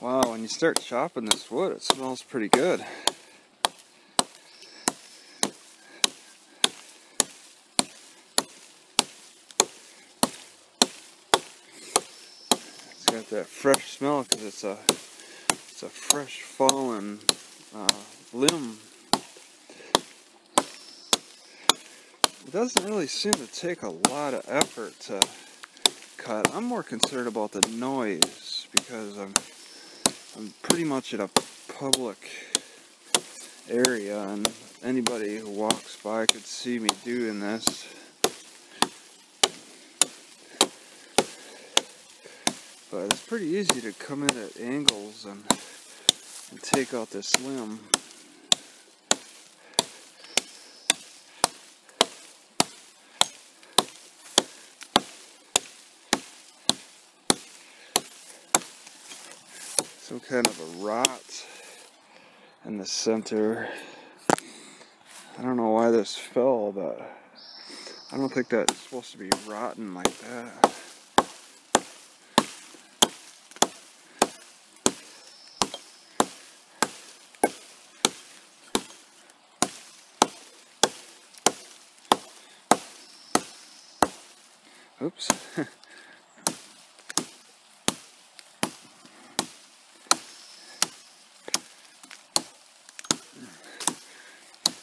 Wow, when you start chopping this wood, it smells pretty good. It's got that fresh smell because it's a fresh fallen limb. It doesn't really seem to take a lot of effort to cut. I'm more concerned about the noise because I'm pretty much at a public area and anybody who walks by could see me doing this. But it's pretty easy to come in at angles and take out this limb. Some kind of a rot in the center. I don't know why this fell, but I don't think that's supposed to be rotten like that. Oops.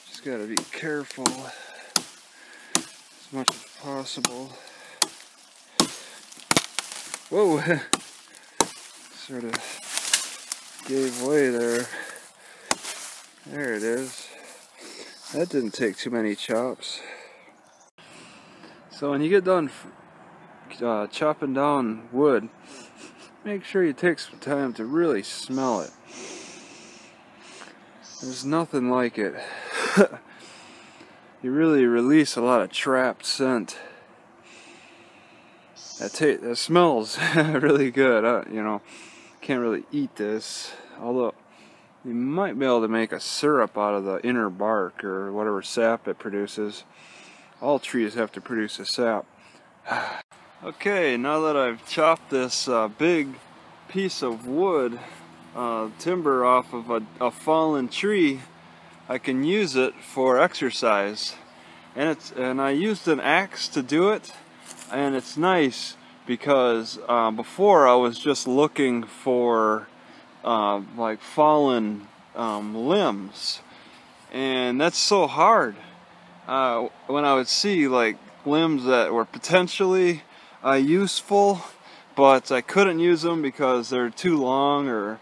Just gotta be careful as much as possible. Whoa! Sort of gave way there. There it is. That didn't take too many chops. So when you get done chopping down wood, make sure you take some time to really smell it. There's nothing like it. You really release a lot of trapped scent. That smells really good. You know, can't really eat this, although you might be able to make a syrup out of the inner bark or whatever sap it produces. All trees have to produce a sap. Okay, now that I've chopped this big piece of wood, timber off of a fallen tree, I can use it for exercise. And I used an axe to do it, and it's nice because before I was just looking for like fallen limbs, and that's so hard. When I would see like limbs that were potentially useful, but I couldn't use them because they're too long or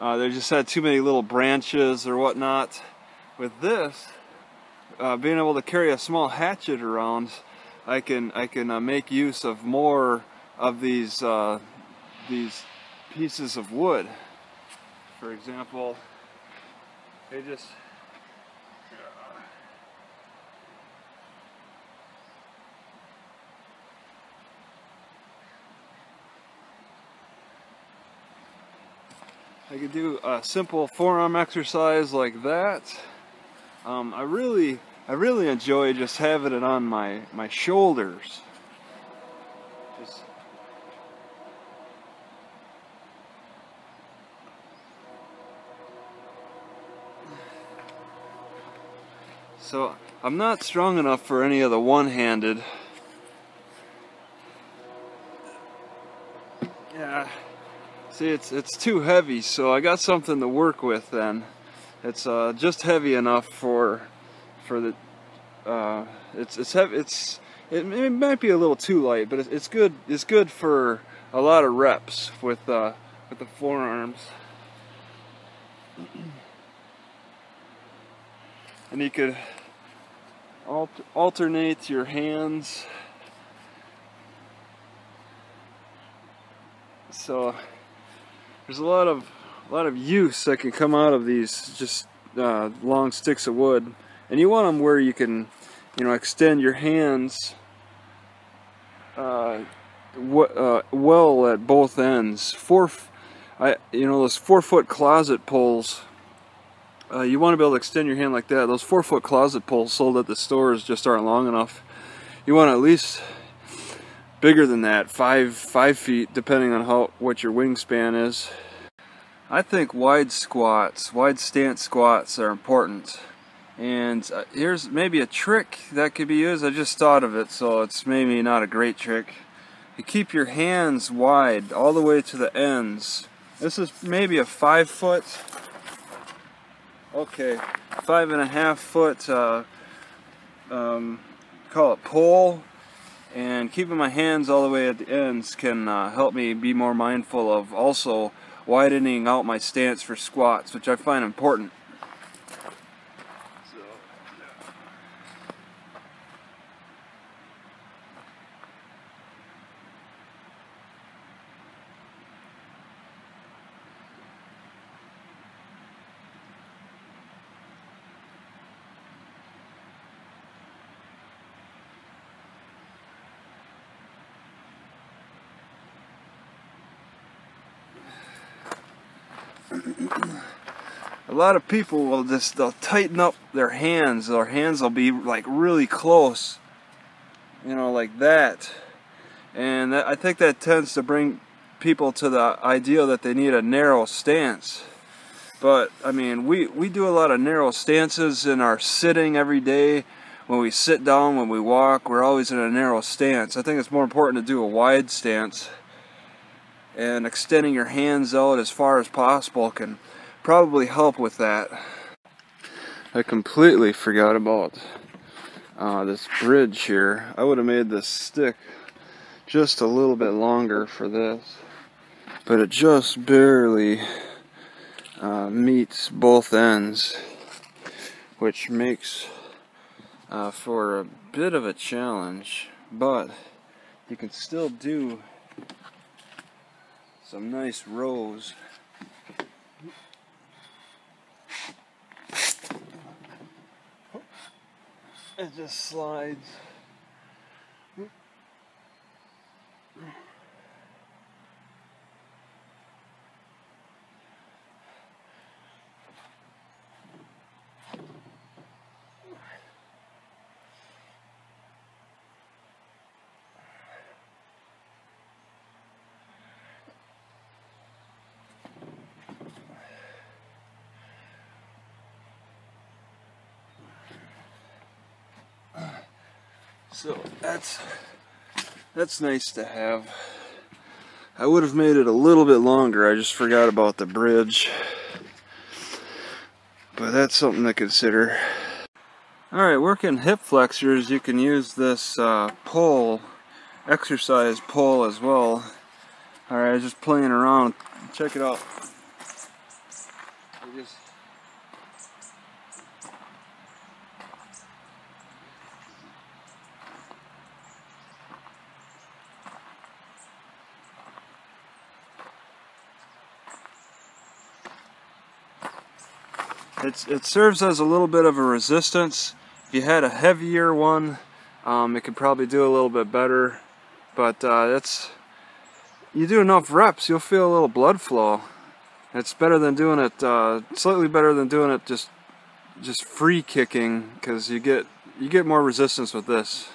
they just had too many little branches or whatnot. With this, being able to carry a small hatchet around, I can make use of more of these pieces of wood. For example, they just I could do a simple forearm exercise like that. I really enjoy just having it on my shoulders. So I'm not strong enough for any of the one-handed. Yeah. See, it's too heavy, so I got something to work with then. It's just heavy enough for the it's heavy. It might be a little too light, but it's good. It's good for a lot of reps with the forearms. And you could alternate your hands. So there's a lot of use that can come out of these just long sticks of wood, and you want them where you can, you know, extend your hands well at both ends. You know, those 4-foot closet poles. You want to be able to extend your hand like that. Those 4-foot closet poles sold at the stores just aren't long enough. You want at least bigger than that, 5 feet, depending on what your wingspan is. I think wide stance squats are important. And here's maybe a trick that could be used. I just thought of it, so it's maybe not a great trick. You keep your hands wide all the way to the ends. This is maybe a 5 foot, okay, 5.5 foot, call it pole. And keeping my hands all the way at the ends can help me be more mindful of also widening out my stance for squats, which I find important. A lot of people will they'll tighten up their hands. Their hands will be like really close, you know, like that. And I think that tends to bring people to the idea that they need a narrow stance. But I mean, we do a lot of narrow stances in our sitting every day. When we sit down, when we walk, we're always in a narrow stance. I think it's more important to do a wide stance. And extending your hands out as far as possible can probably help with that. I completely forgot about this bridge here. I would have made this stick just a little bit longer for this, but it just barely meets both ends, which makes for a bit of a challenge, but you can still do some nice rows. It just slides. So that's nice to have. I would have made it a little bit longer. I just forgot about the bridge. But that's something to consider. Alright, working hip flexors, you can use this pole, exercise pole as well. Alright, I was just playing around. Check it out. It serves as a little bit of a resistance. If you had a heavier one, it could probably do a little bit better. But you do enough reps, you'll feel a little blood flow. It's better than doing it, slightly better than doing it just free kicking, because you get more resistance with this.